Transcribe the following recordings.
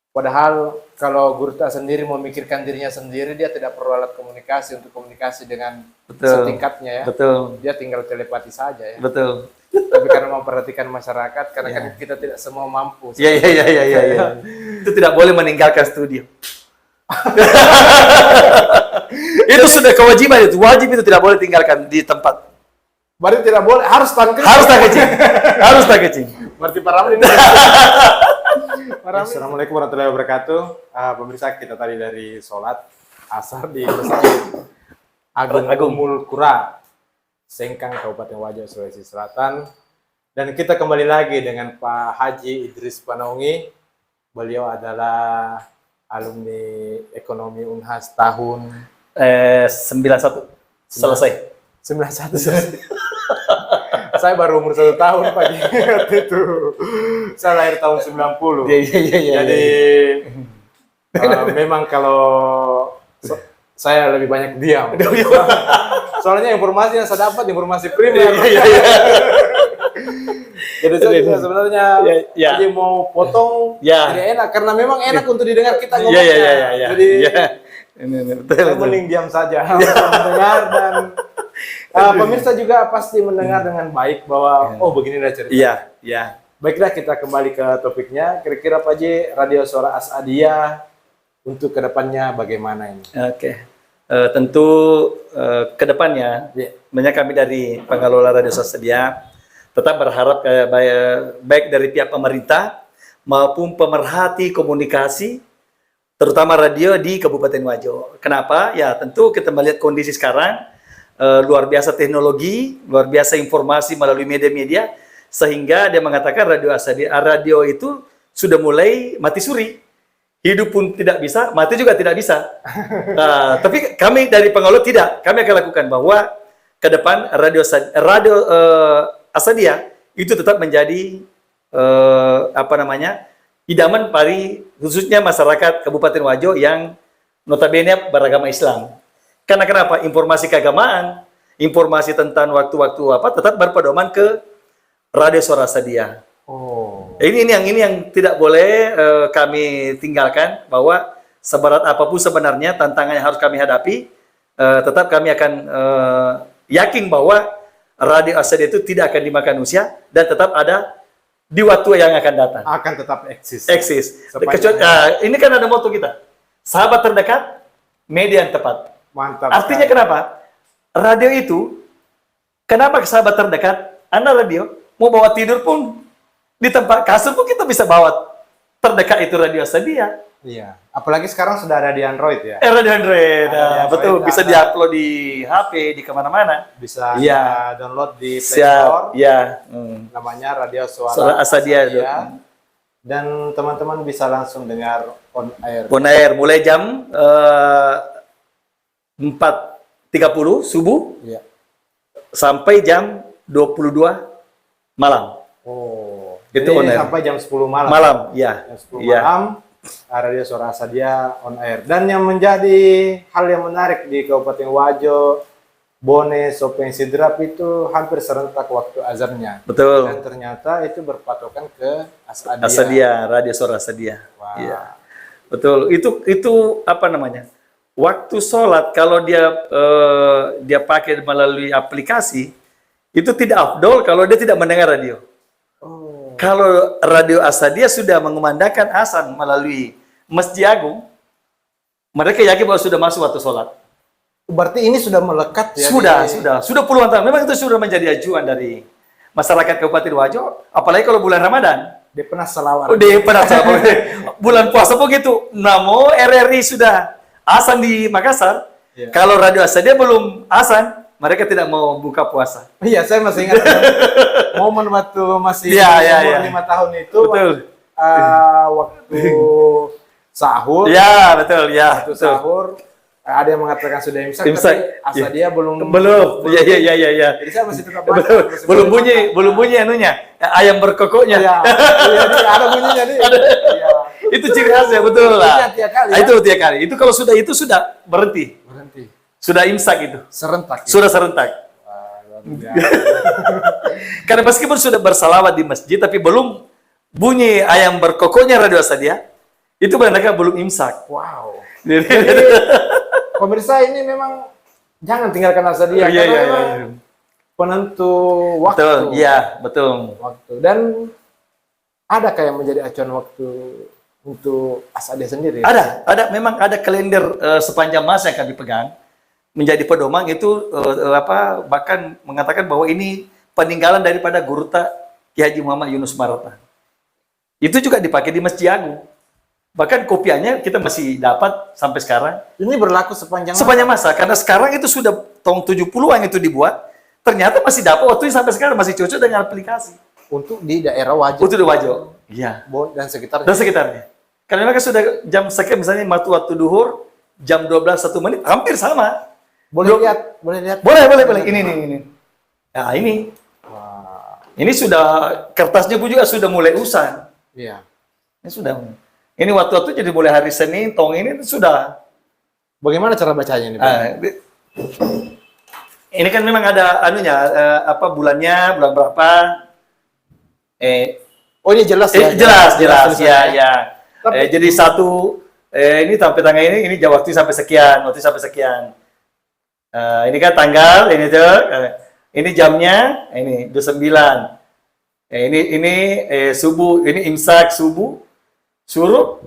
Padahal kalau guru tak sendiri memikirkan dirinya sendiri, dia tidak perlu alat komunikasi untuk komunikasi dengan Betul. setingkatnya ya. Betul. Dia tinggal telepati saja ya. Betul. Tapi karena memperhatikan masyarakat, karena kan Ya. kita tidak semua mampu. Iya, iya, iya, iya, iya. Ya. Itu tidak boleh meninggalkan studio. Itu sudah kewajiban itu. Wajib itu tidak boleh tinggalkan di tempat. Berarti tidak boleh, harus tangkap. Harus tak kecing. Harus tak kecing. Berarti Pak Ramli ini. Assalamualaikum warahmatullahi wabarakatuh. Pemirsa, kita tadi dari sholat asar di Masjid Agung Mulkura, Sengkang, Kabupaten Wajo, Sulawesi Selatan. Dan kita kembali lagi dengan Pak Haji Idris Panaungi. Beliau adalah alumni ekonomi Unhas tahun 91 selesai. 91. Saya baru umur 1 tahun Pak waktu itu. Saya lahir tahun 90. Iya, iya, iya. Jadi memang kalau saya lebih banyak diam. Soalnya informasi yang saya dapat informasi primer. Iya, iya. Jadi saya juga sebenarnya jadi mau potong jadi enak karena memang enak untuk didengar kita ngomongnya. Iya. Jadi ini betul. mending diam saja mendengar dan pemirsa juga pasti mendengar dengan baik bahwa oh beginilah cerita. Iya. Baiklah, kita kembali ke topiknya. Kira-kira Pak J, Radio Suara Asadiyah untuk kedepannya bagaimana ini? Oke. Tentu kedepannya, banyak kami dari pengelola Radio Suara Asadiyah tetap berharap baik dari pihak pemerintah maupun pemerhati komunikasi, terutama radio di Kabupaten Wajo. Kenapa? Ya tentu kita melihat kondisi sekarang, luar biasa teknologi, luar biasa informasi melalui media-media, sehingga dia mengatakan radio itu sudah mulai mati suri. Hidup pun tidak bisa, mati juga tidak bisa. Tapi kami dari pengelola tidak, kami akan lakukan bahwa ke depan radio Asadiyah itu tetap menjadi idaman pari khususnya masyarakat Kabupaten Wajo yang notabene beragama Islam. Karena kenapa? Informasi keagamaan, informasi tentang waktu-waktu tetap berpedoman ke Radio Suara Asadiyah. Oh. Ini yang tidak boleh kami tinggalkan, bahwa seberat apapun sebenarnya tantangan yang harus kami hadapi, tetap kami akan yakin bahwa Radio Asadiyah itu tidak akan dimakan usia dan tetap ada di waktu yang akan datang. Akan tetap eksis. Eksis. Ini kan ada moto kita, sahabat terdekat, media yang tepat. Mantap. Artinya kenapa? Radio itu, kenapa sahabat terdekat? Anda radio, mau bawa tidur pun, di tempat kasur pun kita bisa bawa terdekat itu Radio Asadiyah. Iya. Apalagi sekarang sudah ada di Android ya. Radio Android, betul. Bisa diupload di HP, di kemana-mana. Bisa download di Play Store. Iya. Namanya Radio Suara Asadiyah. Dan teman-teman bisa langsung dengar on air. On air, mulai jam 4.30 subuh sampai jam 22 malam. Oh, itu on air. Sampai jam 10 malam. Malam, ya. Jam 10 malam, Radio Suara Asadiyah on air. Dan yang menjadi hal yang menarik di Kabupaten Wajo, Bone, Sopeng, Sidrap itu hampir serentak waktu azannya. Betul. Dan ternyata itu berpatokan ke Asadiyah. Asadiyah, Radio Suara Asadiyah. Wow. Iya. Betul. Itu apa namanya? Waktu sholat kalau dia pakai melalui aplikasi, itu tidak afdol kalau dia tidak mendengar radio. Oh. Kalau Radio Asadiyah sudah mengumandangkan azan melalui Masjid Agung, mereka yakin bahwa sudah masuk waktu sholat. Berarti ini sudah melekat ya? Sudah puluhan tahun. Memang itu sudah menjadi ajuan dari masyarakat Kabupaten Wajo, apalagi kalau bulan Ramadan. Dia pernah selawat. Bulan puasa begitu. Namo RRI sudah azan di Makassar. Yeah. Kalau Radio Asadiyah belum azan, mereka tidak mau buka puasa. Iya, saya masih ingat momen waktu masih umur 5 tahun itu. Betul. Waktu sahur. Ya, betul. Ya, waktu sahur. Ada yang mengatakan sudah imsak, tapi Asadiyah belum. Iya. Jadi saya masih tetap belum bunyi anunya, ayam berkokoknya. Iya, ada bunyinya nih. Itu ciri khasnya, betul lah. Tiap kali. Itu tiap kali. Itu kalau sudah berhenti. Sudah imsak itu. Serentak. Sudah serentak. Karena meskipun sudah bersalawat di masjid, tapi belum bunyi ayam berkokoknya Radio Asadiyah, Itu mereka belum imsak. Wow. Jadi, Jadi pemirsa ini memang jangan tinggalkan Asadia iya, karena iya, memang iya. penentu waktu. Betul, iya, betul. Waktu. Dan ada kayak menjadi acuan waktu untuk Asadia sendiri. Memang ada kalender sepanjang masa yang kami pegang menjadi pedoman itu bahkan mengatakan bahwa ini peninggalan daripada Guru Ki Haji Muhammad Yunus Marata. Itu juga dipakai di Masjid Agung. Bahkan kopiannya kita masih dapat sampai sekarang. Ini berlaku sepanjang masa karena sekarang itu sudah tahun 70-an itu dibuat. Ternyata masih dapat waktu sampai sekarang masih cocok dengan aplikasi. Untuk di daerah Wajo. Untuk di Wajo. Iya. Dan sekitarnya. Dan sekitarnya. Karena mereka sudah jam sekian misalnya waktu duhur jam 12 1 menit hampir sama. Boleh lihat. Boleh. Ini. Nah, ini. Wah. Ini sudah kertasnya pun juga sudah mulai usang. Iya. Ini sudah. Ini waktu-waktu jadi mulai hari Senin, tong ini sudah. Bagaimana cara bacanya ini? Ini kan memang ada anunya bulannya, bulan berapa? Oh ini jelas ya? Jelas ya. Tapi, jadi ini sampai tanggal ini waktu sampai sekian. Ini kan tanggal ini tuh. Ini jamnya ini 29. Ini subuh, ini imsak subuh, syuruk,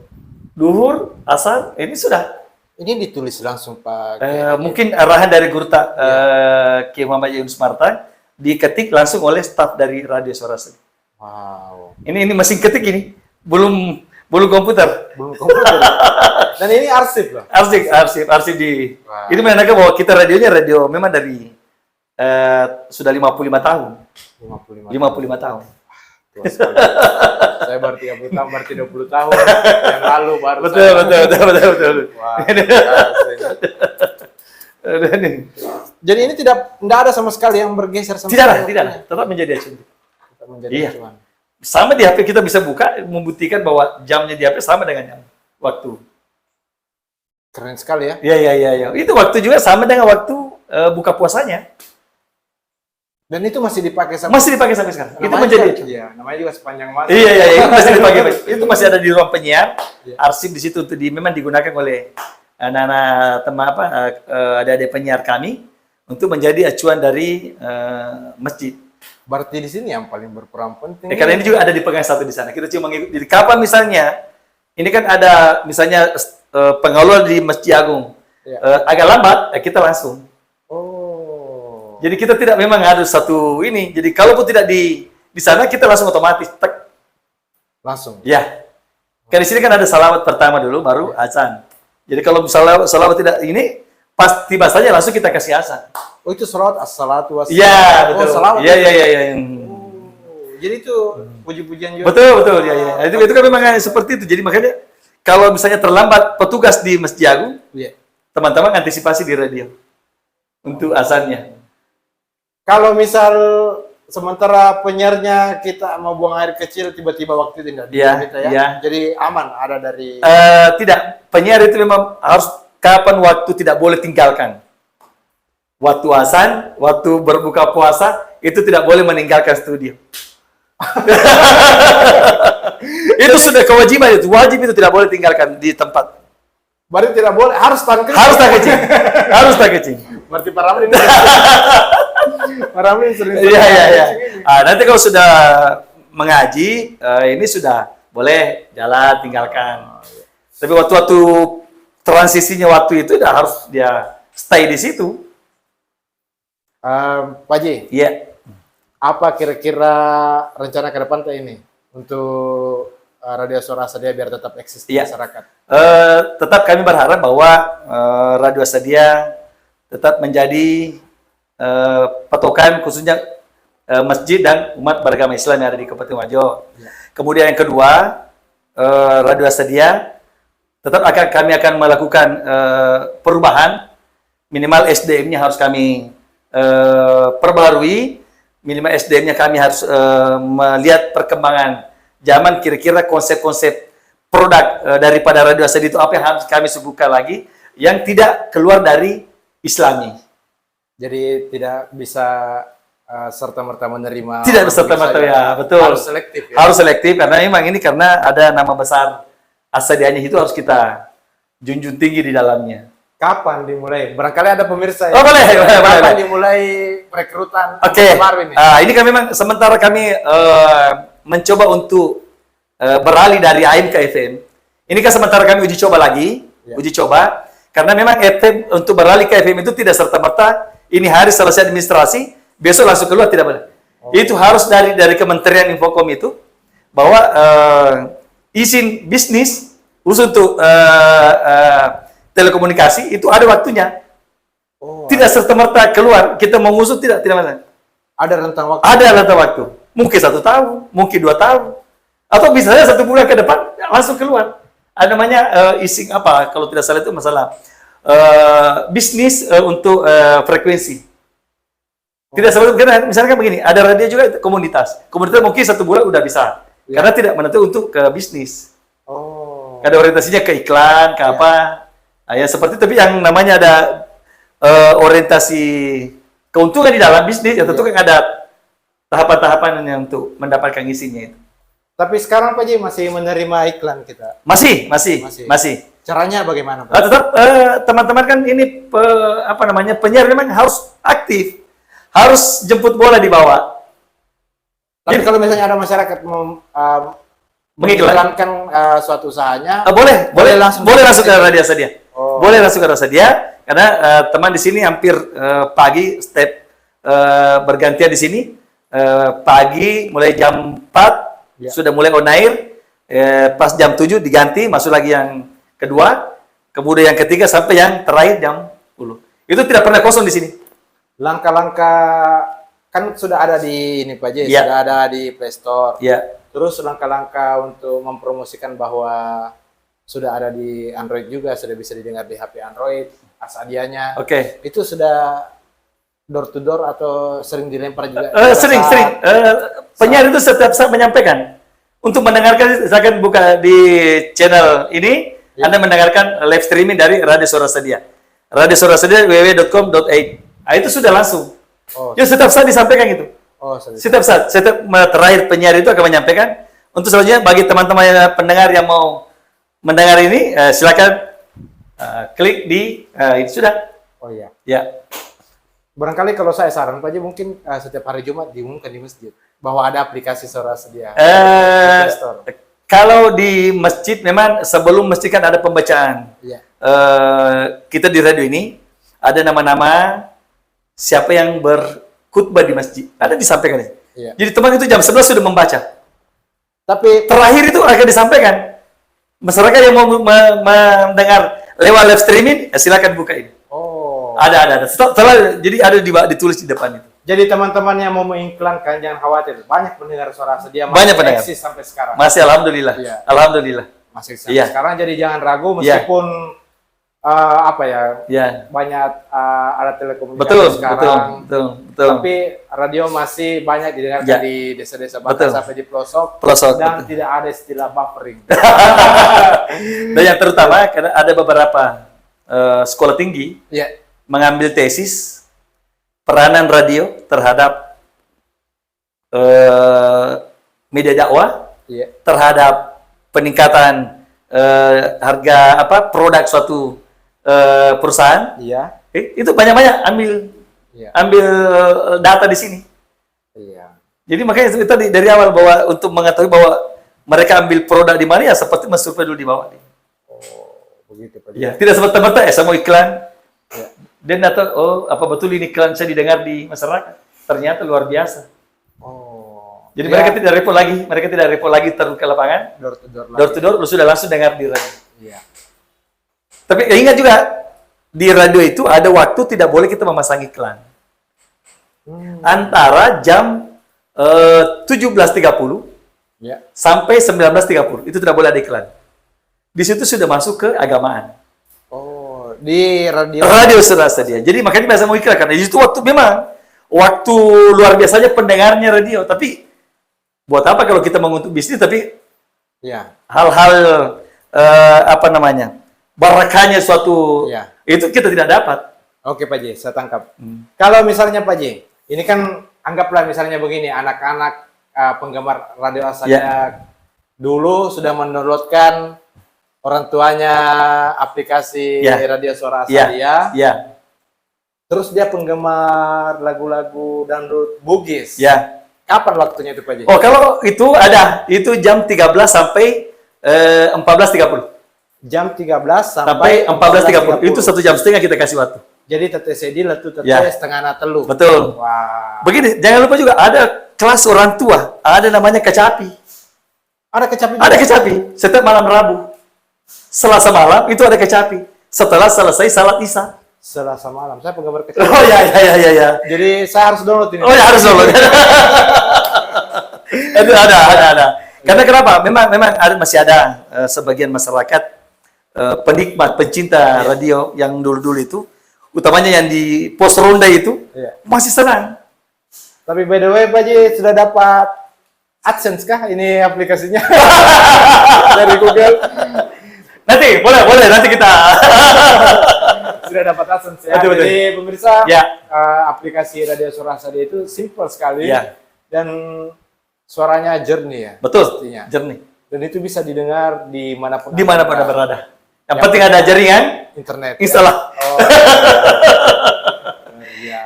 duhur, asar, ini sudah. ini ditulis langsung Pak. Mungkin arahan dari Guru Ki Muhammad Yunus Marta diketik langsung oleh staf dari Radio Suara Asadia. Wow. Ini mesin ketik ini, belum komputer. Belum komputer. Dan ini arsip loh. Arsip di. Wow. Ini menandakan bahwa kita radionya radio memang dari sudah 55 tahun. 55 tahun. Tua sekali. Saya baru 30 tahun, berarti 20 tahun yang lalu baru. Betul. Wah, jadi ini tidak ada sama sekali yang bergeser sama Tidak ada. Tetap menjadi acuan. Tetap menjadi acuan. Sama di HP kita bisa buka membuktikan bahwa jamnya di HP sama dengan jam waktu. Keren sekali ya. Iya. Itu waktu juga sama dengan waktu buka puasanya. Dan itu masih dipakai sampai sekarang. Itu menjadi acuan. Iya, namanya juga sepanjang masa. Iya, itu masih dipakai. Itu masih ada di ruang penyiar. Iya. Arsip di situ untuk memang digunakan oleh anak-anak adik-adik penyiar kami untuk menjadi acuan dari masjid. Berarti di sini yang paling berperan penting. Karena ini juga ada dipegang satu di sana. Kita cuma mengikuti. Jadi kapan misalnya ini kan ada misalnya pengelola di Masjid Agung agak lambat, kita langsung. Jadi kita tidak memang harus satu ini. Jadi kalaupun tidak di sana kita langsung otomatis tek. Langsung. Ya. Karena di sini kan ada salawat pertama dulu baru azan. Jadi kalau salawat tidak ini pas tiba saja langsung kita kasih azan. Oh itu salawat as-salatu was. Iya, betul. Oh, salawat. Iya. Jadi itu puji-pujian juga. Betul. Ya. Itu kan memang seperti itu. Jadi makanya kalau misalnya terlambat petugas di Masjid Agung, teman-teman antisipasi di radio untuk azannya. Kalau misal sementara penyiarnya kita mau buang air kecil tiba-tiba waktu tidak diminta ya. Jadi aman ada dari tidak, penyiar itu memang harus kapan waktu tidak boleh tinggalkan. Waktu azan, waktu berbuka puasa itu tidak boleh meninggalkan studio. Itu sudah kewajiban itu, wajib itu tidak boleh tinggalkan di tempat. Berarti tidak boleh, harus tahan kecil. Harus tak kecil. Berarti Pak Ramli ini. Pak Ramli sering. Iya. Nanti kalau sudah mengaji, ini sudah boleh jalan tinggalkan. Tapi waktu transisinya waktu itu udah harus dia stay di situ. Pak Ji. Iya. Apa kira-kira rencana ke depan ini untuk Radio Suara Asadia biar tetap eksis di masyarakat? Tetap kami berharap bahwa Radio Asadia tetap menjadi patokan khususnya masjid dan umat beragama Islam yang ada di Kabupaten Wajo. Kemudian yang kedua, Radio Asadia tetap kami akan melakukan perubahan, minimal SDM-nya harus kami perbarui, minimal SDM-nya kami harus melihat perkembangan zaman, kira-kira konsep-konsep produk daripada Radio Asadia itu apa yang harus kami sebutkan lagi yang tidak keluar dari Islami. Jadi tidak bisa serta-merta menerima. Tidak serta-merta ya, betul. Harus selektif ya. Harus selektif karena memang ini karena ada nama besar Asadianya itu harus kita junjung tinggi di dalamnya. Kapan dimulai? Barangkali ada pemirsa Oh, boleh, boleh, kapan boleh. dimulai rekrutan Oke. baru ini? Ini kami memang sementara kami mencoba untuk beralih dari AM ke FM. Ini kan sementara kami uji coba lagi, uji coba. Karena memang FM untuk beralih ke FM itu tidak serta-merta ini hari selesai administrasi, besok langsung keluar, tidak boleh. Itu harus dari Kementerian Infokom itu bahwa izin bisnis khusus untuk telekomunikasi itu ada waktunya. Tidak serta-merta keluar, kita mau ngusut tidak masalah. Ada rentang waktu. Ada rentang waktu. Mungkin 1 tahun, mungkin 2 tahun. Atau misalnya 1 bulan ke depan langsung keluar. Ada namanya izin apa? Kalau tidak salah itu masalah bisnis untuk frekuensi. Tidak seperti karena misalnya begini, ada radio juga komunitas. Komunitas mungkin 1 bulan udah bisa. Karena tidak menentu untuk ke bisnis. Ada orientasinya ke iklan, ke apa. Ya seperti tapi yang namanya ada orientasi keuntungan di dalam bisnis, ya tentu kan ada tahapan-tahapan yang untuk mendapatkan isinya itu. Tapi sekarang Pak Ji masih menerima iklan kita? Masih. Caranya bagaimana Pak? Tetap teman-teman kan ini penyiar memang harus aktif, harus jemput bola di bawah. Tapi kalau misalnya ada masyarakat mengiklankan suatu usahanya, boleh langsung ke radio Sadia. Boleh langsung ke radio Sadia karena teman di sini hampir pagi step bergantian di sini pagi mulai jam 4 sudah mulai on air, pas jam 7 diganti masuk lagi yang kedua, kemudian yang ketiga sampai yang terakhir jam 10. Itu tidak pernah kosong di sini. Langkah-langkah kan sudah ada di ini Pak Ji, sudah ada di Play Store. Terus langkah-langkah untuk mempromosikan bahwa sudah ada di Android juga, sudah bisa didengar di HP Android, Asadianya. Itu sudah door to door atau sering dilempar juga? Sering. Penyiar itu setiap saat menyampaikan. Untuk mendengarkan, saya akan buka di channel ini, Anda mendengarkan live streaming dari Radio Suara Sedia. Radio Suara Sedia www.com.id. Itu sudah langsung. Jadi setiap saat disampaikan itu. Setiap saat, terakhir penyiar itu akan menyampaikan. Untuk selanjutnya bagi teman-teman pendengar yang mau mendengar ini, silakan klik di itu sudah. Barangkali kalau saya saran Pak Ji mungkin setiap hari Jumat diumumkan di masjid bahwa ada aplikasi Suara Sedia. Kalau di masjid memang sebelum masjid kan ada pembacaan. Kita di radio ini ada nama-nama siapa yang berkhutbah di masjid. Ada disampaikan. Jadi teman itu jam 11 sudah membaca. Tapi terakhir itu akan disampaikan. Masyarakat yang mau mendengar lewat live streaming, silakan buka ini. Ada. Jadi ada ditulis di depan itu. Jadi teman-teman yang mau mengiklankan jangan khawatir, banyak pendengar Suara Sedia banyak pendengar eksis sampai sekarang. Masih alhamdulillah. Alhamdulillah. Masih sampai sekarang, jadi jangan ragu meskipun banyak alat telekomunikasi sekarang. Betul. Tapi radio masih banyak didengarkan di desa-desa bahkan sampai di pelosok. Dan tidak ada istilah buffering. Dan yang terutama karena ada beberapa sekolah tinggi mengambil tesis peranan radio terhadap media dakwah, terhadap peningkatan harga produk suatu perusahaan. Itu banyak-banyak ambil data di sini. Jadi makanya kita dari awal bahwa untuk mengetahui bahwa mereka ambil produk di mana ya seperti survei dulu di bawah. Begitu Pak. Tidak semerta-merta saya mau iklan. Dan atau apa betul ini iklan saya didengar di masyarakat? Ternyata luar biasa. Jadi mereka tidak repot lagi terus ke lapangan. Door to door, lu sudah langsung dengar di radio. Tapi ingat juga di radio itu ada waktu tidak boleh kita memasang iklan. Antara jam 17.30 sampai 19.30 itu tidak boleh ada iklan. Di situ sudah masuk ke agamaan. Di radio Suara Sedia. Jadi makanya biasa mau iklan karena itu waktu memang waktu luar biasanya pendengarnya radio. Tapi buat apa kalau kita mau untuk bisnis tapi hal-hal barakahnya suatu itu kita tidak dapat. Oke Pak Ji, saya tangkap. Kalau misalnya Pak Ji, ini kan anggaplah misalnya begini, anak-anak penggemar radio Asadia dulu sudah mendownloadkan orang tuanya aplikasi Ya. Radio Suara Ya. Asadia. Ya. Terus dia penggemar lagu-lagu dangdut Bugis. Ya. Kapan waktunya itu Pak Ji? Oh, kalau itu ada, itu jam 13 sampai 14.30. Jam 13 Sampai 14.30. Itu 1,5 jam kita kasih waktu. Jadi teteh sedi letu teteh Ya. setengah na telu. Betul. Wah. Begini, jangan lupa juga ada kelas orang tua, ada namanya kecapi. Ada kecapi juga? Ada kecapi setiap malam Rabu. Selasa malam itu ada kecapi. Setelah selesai salat Isya. Selasa malam. Saya penggemar kecapi. Oh ya. Jadi saya harus download ini. Oh ya harus dulu. Itu ada. Karena kenapa? Memang masih ada sebagian masyarakat penikmat, pencinta radio yang dulu-dulu itu, utamanya yang di pos ronda itu, Iya. masih senang. Tapi by the way Pak Ji sudah dapat AdSense kah ini aplikasinya? Dari Google. Nanti boleh nanti kita. Sudah dapat AdSense ya. Betul. Jadi pemirsa, Ya. aplikasi Radio Suara Asadia itu simple sekali Ya. dan suaranya jernih ya. Betul. Pastinya. Jernih. Dan itu bisa didengar dimanapun. Di mana pada Anda berada. Yang penting ada jaringan, internet. install. Oh. Iya.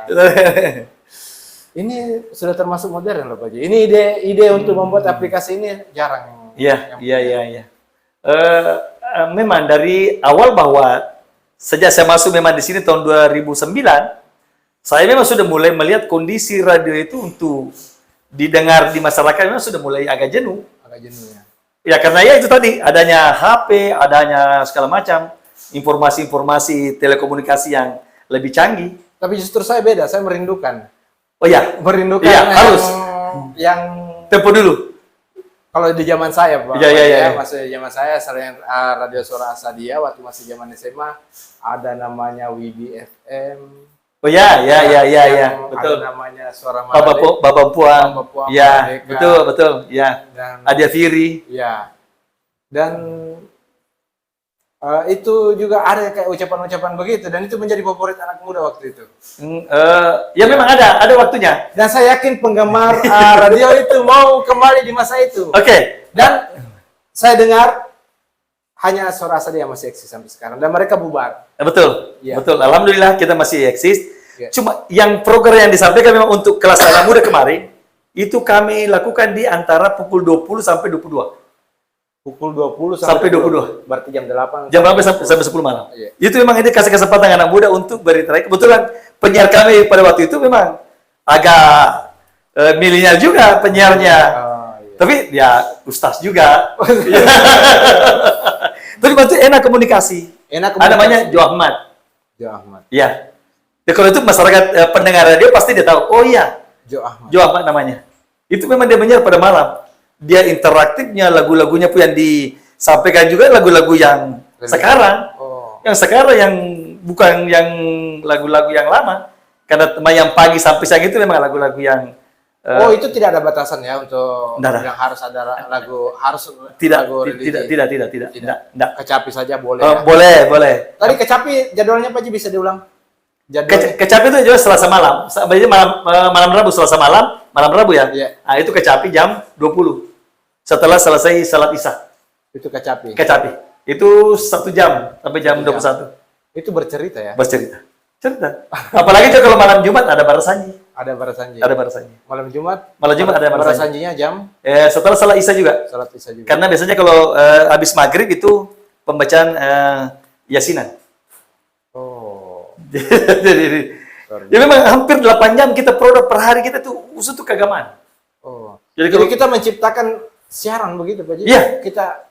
Ini sudah termasuk modern loh Pak Ji. Ini ide untuk membuat aplikasi ini jarang. Iya. Memang dari awal bahwa sejak saya masuk memang di sini tahun 2009, saya memang sudah mulai melihat kondisi radio itu untuk didengar di masyarakat memang sudah mulai agak jenuh. Agak jenuh ya. Ya karena ya itu tadi adanya HP, adanya segala macam informasi-informasi telekomunikasi yang lebih canggih. Tapi justru saya beda, saya merindukan. Oh ya, Merindukan iya, harus. yang tempo dulu. kalau di zaman saya Pak. Iya. Masih zaman saya selain Radio Suara Asadia waktu masih zaman SMA ada namanya WIBI FM. Oh ya, betul. Ada namanya Suara Merdeka. Bapak Puang. Ya, Merdeka. betul. Ya. Dan Adia Firi. ya. Dan itu juga ada kayak ucapan-ucapan begitu dan itu menjadi favorit anak muda waktu itu. Ya memang ada waktunya. Dan saya yakin penggemar radio itu mau kembali di masa itu. Oke. Dan saya dengar hanya Suara Asadia yang masih eksis sampai sekarang dan mereka bubar. Betul. Ya. Betul. Alhamdulillah kita masih eksis. Ya. Cuma yang program yang disampaikan memang untuk kelas anak muda kemarin itu kami lakukan di antara pukul 20 sampai 22. Pukul 20 Sampai 22. Berarti jam 8. Jam berapa sampai 10 malam. Iya. Itu memang ini kasih kesempatan anak muda untuk berinteraksi. Kebetulan penyiar kami pada waktu itu memang agak milenial juga penyiarnya. Oh, iya. Tapi ya ustaz juga. Tapi berarti enak komunikasi. Enak Ada namanya Jo Ahmad. Jo Ahmad. Ya. Ya kalau itu masyarakat pendengar radio pasti dia tahu. Oh iya, Jo Ahmad. Jo Ahmad namanya. Itu memang dia menyiar pada malam. Dia interaktifnya, lagu-lagunya pun yang disampaikan juga lagu-lagu yang sekarang. Oh. Yang sekarang yang bukan yang lagu-lagu yang lama. Karena yang pagi sampai siang itu memang lagu-lagu yang Oh, itu tidak ada batasan ya untuk Tidak ada. yang harus ada lagu harus tidak lagu religi. tidak. Kecapi saja boleh. Oh, Ya. boleh. Tadi kecapi jadwalnya Pak Ji bisa diulang? Jadwalnya. Kecapi itu juga Selasa malam. Sebenarnya malam Rabu, Selasa malam Rabu ya. Iya. Nah, itu kecapi jam 20. Setelah selesai salat Isya. Itu kecapi. Kecapi. Itu 1 jam sampai jam 21. Itu bercerita ya. Bercerita. Cerita. Apalagi kalau malam Jumat ada barasanji. Ada barasanji. Ada barasanji. Malam Jumat. Malam Jumat ada barasanji. barasanjinya jam Setelah salat Isya juga. salat Isya juga. Karena biasanya kalau habis maghrib itu pembacaan yasinan. Oh. Jadi ya memang hampir 8 jam kita produk per hari kita tuh khusus untuk keagamaan. Oh. Jadi Jadi kalau kita menciptakan siaran begitu Pak Ji. Iya. Kita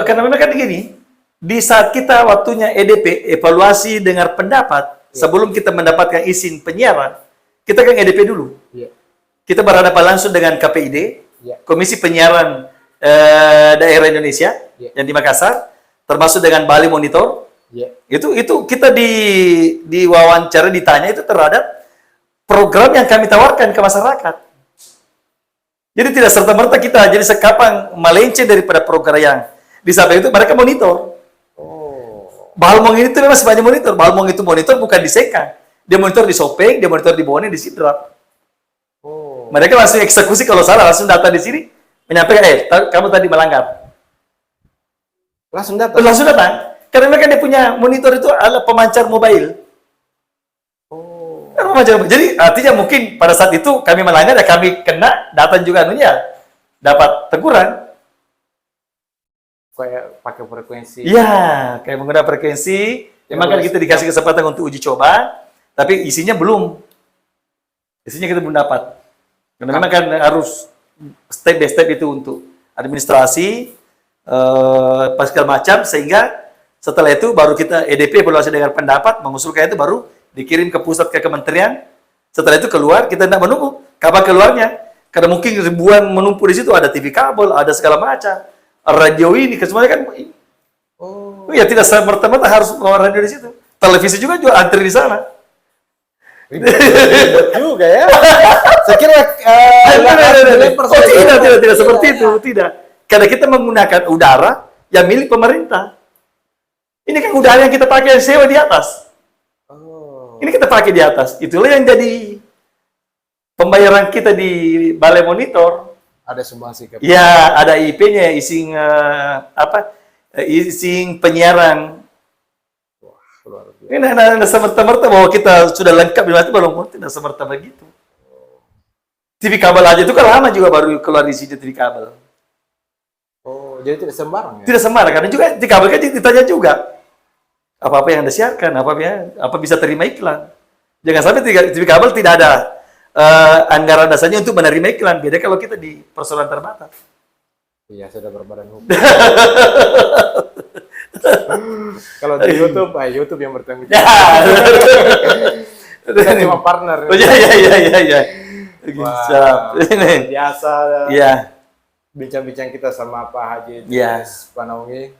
karena memang kan gini, di saat kita waktunya EDP, evaluasi dengar pendapat, sebelum kita mendapatkan izin penyiaran, kita kan EDP dulu. Iya. Kita berhadapan langsung dengan KPID, Iya. Komisi Penyiaran Daerah Indonesia, Iya. yang di Makassar, termasuk dengan Bali Monitor. Iya. Itu kita di wawancara ditanya itu terhadap program yang kami tawarkan ke masyarakat. Jadi tidak serta-merta kita jadi sekapan melenceng daripada program yang disampaikan itu, mereka monitor. Oh. Balmong ini tuh memang sebanyak monitor. Balmong itu monitor bukan disekan. Dia monitor di Sopeng, dia monitor di Bone, di Sidrap. Oh. Mereka langsung eksekusi kalau salah, langsung datang di sini menyampaikan, kamu tadi melanggar. Langsung datang. Langsung datang. Karena mereka dia punya monitor itu adalah pemancar mobile. Oh. Pemancar mobile. Jadi artinya mungkin pada saat itu kami melanggar ya kami kena, datang juga anunya dapat teguran. Kayak pakai frekuensi. Iya, kayak menggunakan frekuensi. Memang kan kita dikasih kesempatan untuk uji coba, tapi isinya belum. Isinya kita belum dapat. Karena memang kan harus step by step itu untuk administrasi, pas segala macam, sehingga setelah itu baru kita EDP evaluasi dengar pendapat, mengusulkan itu baru dikirim ke pusat ke kementerian. Setelah itu keluar, kita tidak menunggu kapan keluarnya. Karena mungkin ribuan menumpuk di situ, ada TV kabel, ada segala macam. Radio ini, semuanya kan, oh ya tidak serta-merta harus bawa radio di situ. Televisi juga antri di sana. Ribet juga ya. Saya kira tidak seperti itu, tidak. Karena kita menggunakan udara yang milik pemerintah. Ini kan udara yang kita pakai sewa di atas. Ini kita pakai di atas. Itulah yang jadi pembayaran kita di Balai Monitor. Ada sumbangsi ke. Ya, ada IP-nya, ising ising penyiaran. Wah, luar biasa. Ini ada semerta-merta bahwa kita sudah lengkap di itu belum, tidak semerta begitu. TV kabel aja itu kan lama juga baru keluar di sini TV kabel. Oh, jadi tidak sembarang ya? Tidak sembarang, karena juga di kabel kan ditanya juga apa-apa yang Anda siarkan, apa bisa terima iklan. Jangan sampai TV kabel tidak ada anggaran dasarnya untuk menerima iklan. Beda kalau kita di persoalan terbatas. Iya, sudah berbadan hukum. Kalau di YouTube, YouTube yang bertanggung jawab. Kita cuma partner. Oh iya. Wah, biasa. Iya. Bincang-bincang kita sama Pak Haji Iya. Panaungi.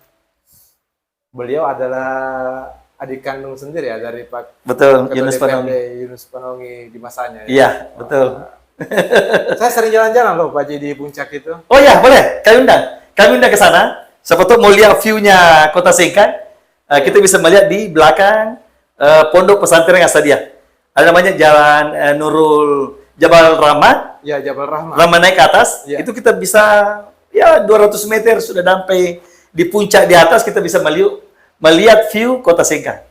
Beliau adalah adik kandung sendiri ya dari Pak Betul, Ketua Yunus DPRD Panaungi. Yunus Panaungi di masanya. Ya? Iya, betul. Saya sering jalan-jalan loh Pak Haji di puncak itu. Oh ya, boleh. Kami undang ke sana. Siapa tahu mau lihat view-nya Kota Sengkang, kita bisa melihat di belakang Pondok Pesantren Asadia. Ada namanya Jalan Nurul Jabal Rahmah. Ya, Jabal Rahmah. Rahmah naik ke atas, Ya. itu kita bisa ya 200 meter sudah sampai di puncak di atas, kita bisa melihat view Kota Sengkang.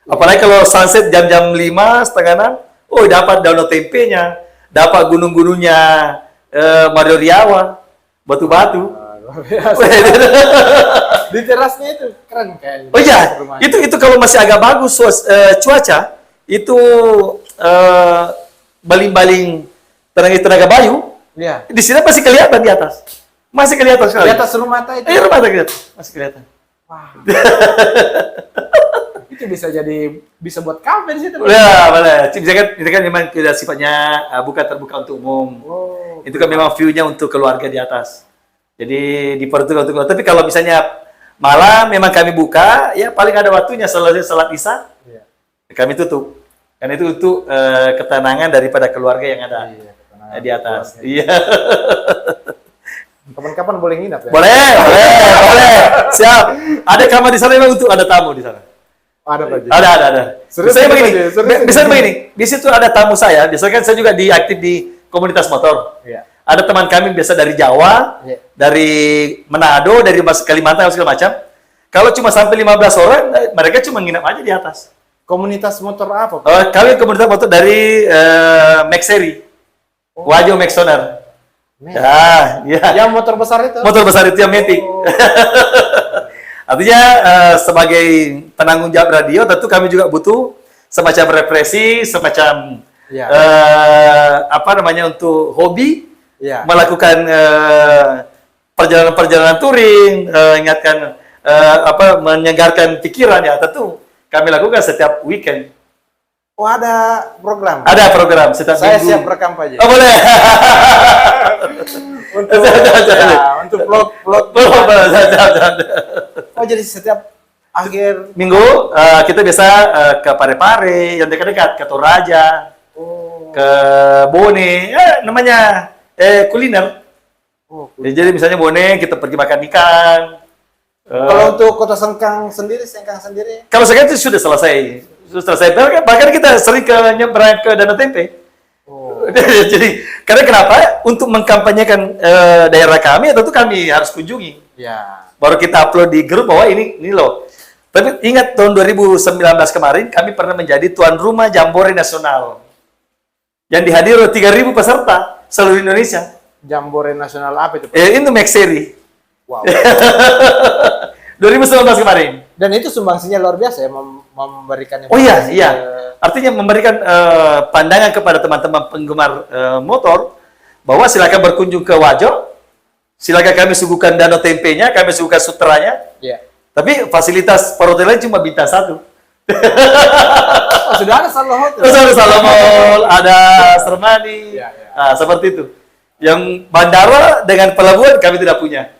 Apalagi kalau sunset jam-jam 5:30, oh dapat Danau Tempenya, dapat gunung-gunungnya Mario Riawa, batu-batu. Luar biasa. Di terasnya itu keren kayaknya. Oh iya, Rumahnya. itu kalau masih agak bagus cuaca, itu baling-baling tenaga bayu, Iya. di sini masih kelihatan di atas. Masih kelihatan sekali. Di atas rumah itu. Rumah kelihatan, masih kelihatan. Wah. Itu bisa buat kafe di situ. Ya, boleh. Ini kan memang tidak sifatnya bukan terbuka untuk umum. Oh, Itu kan memang view-nya untuk keluarga di atas. Jadi di Portugal untuk keluarga. Tapi kalau misalnya malam memang kami buka, ya paling ada waktunya selesai salat Isya, iya. kami tutup. Karena itu untuk ketenangan daripada keluarga yang ada Iya, di atas. keluarga. Iya. Kapan-kapan boleh nginap ya? Boleh. Siap. Ada kamar di sana memang untuk ada tamu di sana. Ada Pak Haji. Ada. Serius, Saya Pak begini, Haji? Serius? bisa begini. Di situ ada tamu saya. Biasanya kan saya juga aktif di komunitas motor. Iya. Ada teman kami biasa dari Jawa, Iya. dari Manado, dari Kalimantan segala macam. Kalau cuma sampai 15 orang, mereka cuma nginap aja di atas. Komunitas motor apa Pak? Kami komunitas motor dari Maxeri, Wajo Maxoner. Ya. Yang motor besar itu? Motor besar itu yang Matic. Oh. Artinya sebagai penanggung jawab radio, tentu kami juga butuh semacam represi, semacam Ya. untuk hobi, Ya. melakukan perjalanan-perjalanan touring, ingatkan menyegarkan pikiran ya tentu kami lakukan setiap weekend. Oh, ada program? Ada program setiap Saya minggu. siap rekam Pak Haji. Oh, boleh. Untuk vlog. Oh, jadi setiap akhir Minggu kita biasa ke Parepare yang dekat-dekat, ke Toraja, ke Bone, namanya kuliner. Jadi misalnya Bone kita pergi makan ikan. Kalau untuk Kota Sengkang sendiri, Kalau saya itu sudah selesai. Bahkan kita sering ke nyebrang ke Danau Tempe. Jadi karena kenapa? Untuk mengkampanyekan daerah kami, tentu kami harus kunjungi. Ya. Baru kita upload di grup bahwa ini loh. Tapi ingat tahun 2019 kemarin kami pernah menjadi tuan rumah Jambore Nasional. Yang dihadiri oleh 3.000 peserta seluruh Indonesia. Jambore nasional apa itu? Itu Maxeri. Wow. 2019 kemarin. Dan itu sumbangsinya luar biasa ya, memberikan Oh iya, informasi iya. ke- Artinya memberikan pandangan kepada teman-teman penggemar motor bahwa silakan berkunjung ke Wajo. Silakan kami suguhkan danau tempenya, kami suguhkan sutranya. Iya. Tapi fasilitas perhotelan cuma bintang 1. Oh, sudah ada Salwa Hotel. Terus ada Salomon, ada Sermani, Iya, iya. seperti itu. Yang bandara dengan pelabuhan kami tidak punya.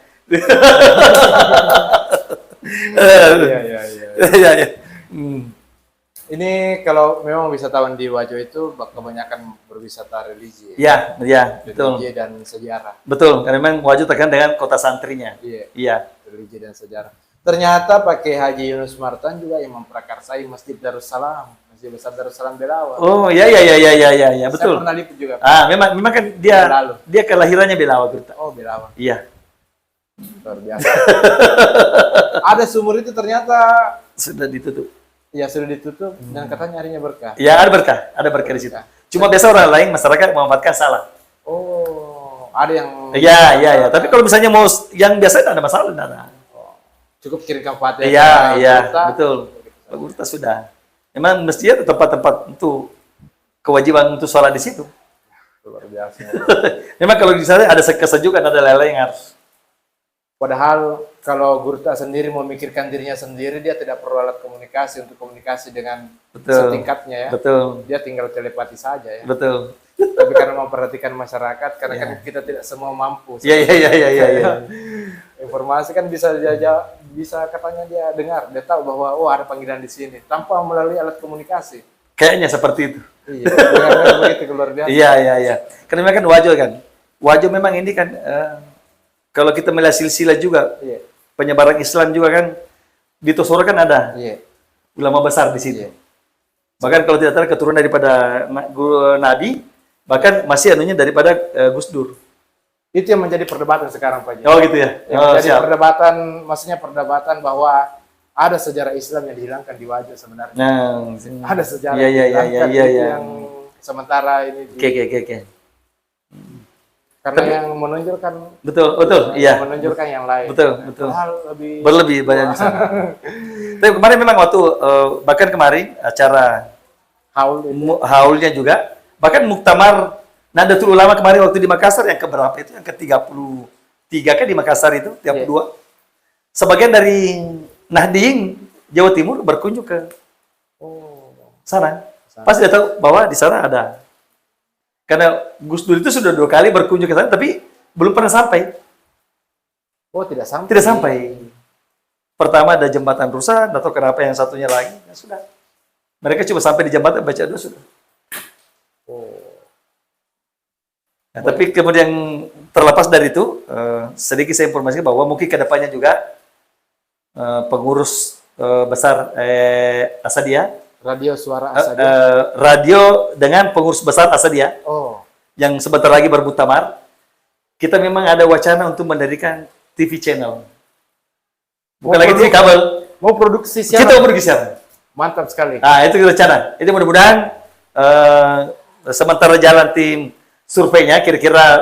Iya, iya, iya. Iya, iya. Hmm. Ini kalau memang wisatawan di Wajo itu kebanyakan berwisata religi, Iya, iya, betul. religi dan sejarah. Betul, karena memang Wajo terkenal dengan kota santrinya. Iya, Iya. religi dan sejarah. Ternyata pakai Haji Yunus Martan juga yang memprakarsai Masjid Darussalam, Masjid Besar Darussalam Belawan. Oh, iya, iya, iya, iya, iya, iya, iya, betul. Saya pernah liput juga. Memang kan dia Lalu. dia kelahirannya Belawa Gurta. Oh, Belawan. Iya, Luar biasa. Ada sumur itu ternyata sudah ditutup. ya sudah ditutup dan katanya nyarinya berkah. Ya, ada berkah di situ. Cuma biasa orang lain masyarakat memanfaatkan salah. Oh, ada yang Iya, iya, iya. Tapi kalau misalnya mau yang biasa tidak ada masalah, tidak ada. cukup kirimkan Fatihah. Iya, ke iya, Gurta. betul. Pak Gurta sudah. Memang mestinya tempat-tempat untuk kewajiban untuk sholat di situ. Luar biasa. Memang kalau di sana ada kesejukan, ada lele yang harus. Padahal kalau Gurta sendiri memikirkan dirinya sendiri, dia tidak perlu alat komunikasi untuk komunikasi dengan Betul. setingkatnya ya. Betul, Dia tinggal telepati saja ya. betul. Tapi karena memperhatikan masyarakat, karena Iya. kan kita tidak semua mampu. Iya, iya, iya, iya, iya. Iya. Informasi kan bisa katanya dia dengar, dia tahu bahwa oh ada panggilan di sini tanpa melalui alat komunikasi. Kayaknya seperti itu. Iya, dengan begitu luar biasa. Iya, iya, iya. Karena memang kan Wajo kan. Wajo memang ini kan, kalau kita melihat silsilah juga, Iya, penyebaran Islam juga kan, di Tosoro kan ada iya, ulama besar di situ. iya. Bahkan kalau tidak salah keturunan daripada guru Nabi, bahkan masih anunya daripada Gus Dur. Itu yang menjadi perdebatan sekarang Pak Ji. Oh gitu ya? Yang Oh, menjadi siap. perdebatan, maksudnya perdebatan bahwa ada sejarah Islam yang dihilangkan di Wajo sebenarnya. Nah, Ada sejarah Iya, iya, iya, yang dihilangkan, iya, itu iya. yang sementara ini Oke, oke, oke, oke. karena yang menonjolkan Betul, betul, iya. menonjolkan yang lain. Betul, betul. Padahal lebih Berlebih banyak di sana. Tapi kemarin memang waktu, bahkan kemarin acara haul itu. haulnya juga, bahkan Muktamar Nahdlatul Ulama kemarin waktu di Makassar yang keberapa itu, yang ke-33 kan di Makassar itu, 32. Sebagian dari Nahdien Jawa Timur berkunjung ke Oh, sana. Pasti dia tahu bahwa di sana ada. Karena Gus Dur itu sudah 2 kali berkunjung ke sana, tapi belum pernah sampai. oh tidak sampai. Tidak sampai. Pertama ada jembatan rusak, atau kenapa yang satunya lagi, ya sudah. Mereka cuma sampai di jembatan, baca doa sudah. Oh. Nah, tapi kemudian terlepas dari itu, sedikit saya informasikan bahwa mungkin ke depannya juga pengurus besar Asadia, Radio Suara Asadi. radio dengan pengurus besar Asadia, Oh, yang sebentar lagi bermuktamar, kita memang ada wacana untuk mendirikan TV channel. Bukan lagi TV kabel, mau produksi kita siapa? mau pergi siapa? Mantap sekali. Nah, itu rencana. Itu mudah-mudahan sementara jalan tim surveinya, kira-kira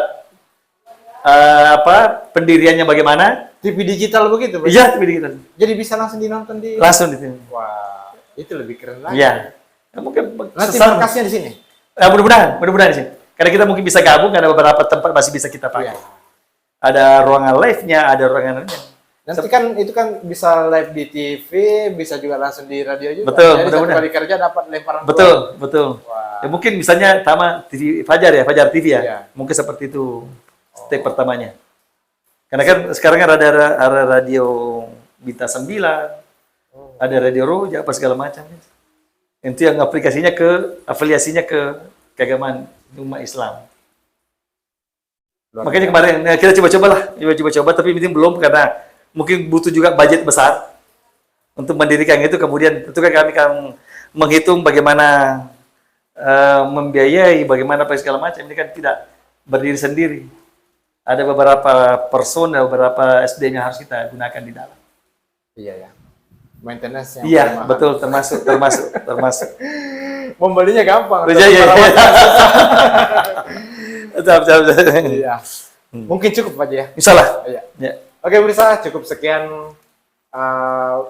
pendiriannya bagaimana? TV digital begitu, Bro? Iya, TV digital. Jadi bisa langsung dinonton di. Langsung di sini. Wah, itu lebih keren lagi. Iya. Ya, mungkin Nanti sesama. markasnya di sini. Ya, mudah-mudahan sih. Karena kita mungkin bisa gabung, karena beberapa tempat masih bisa kita pakai. Iya. Ada ruangan live-nya, ada ruangan lainnya. Nanti kan itu kan bisa live di TV, bisa juga langsung di radio juga. Betul, Jadi satu mudah-mudahan. kali kerja dapat lemparan Betul, bola. betul. Wah. Ya, mungkin misalnya Tama TV Fajar ya, Fajar TV ya. Iya. Mungkin seperti itu step pertamanya. Karena kan sekarang kan ada radio Bintang 9, ada radio Roja, apa segala macam. Itu yang afiliasinya ke keagamaan umat Islam. Luar Makanya kemarin kita coba-coba tapi ini belum, karena mungkin butuh juga budget besar untuk mendirikan itu. Kemudian itu kan kami akan menghitung bagaimana membiayai bagaimana apa segala macam, ini kan tidak berdiri sendiri. Ada beberapa personel, beberapa SDM yang harus kita gunakan di dalam. Iya ya. Maintenance yang Iya, paling mahal. betul, termasuk. Membelinya gampang. Iya, iya. Betul. Iya. Mungkin cukup aja ya. Insyaallah. Iya. Ya. Oke, pemirsa, cukup sekian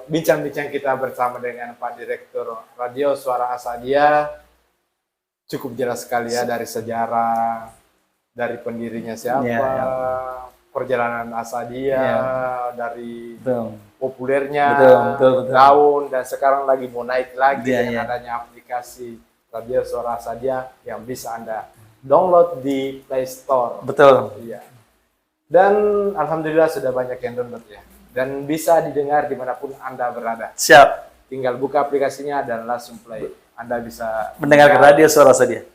bincang-bincang kita bersama dengan Pak Direktur Radio Suara Asadia. Cukup jelas sekali ya dari sejarah, dari pendirinya siapa, Ya, ya. perjalanan Asadia, Ya. dari Betul. populernya, Betul. daun, dan sekarang lagi mau naik lagi Ya, dengan ya. adanya aplikasi Radio Suara Asadia yang bisa Anda download di Play Store. Betul. Iya. Dan alhamdulillah sudah banyak yang download ya. Dan bisa didengar dimanapun Anda berada. Siap. Tinggal buka aplikasinya dan langsung play. Anda bisa Mendengarkan radio Suara Asadia.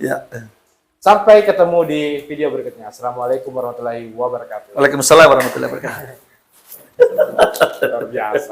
Ya. Sampai ketemu di video berikutnya. Assalamualaikum warahmatullahi wabarakatuh. Waalaikumsalam warahmatullahi wabarakatuh. Luar biasa.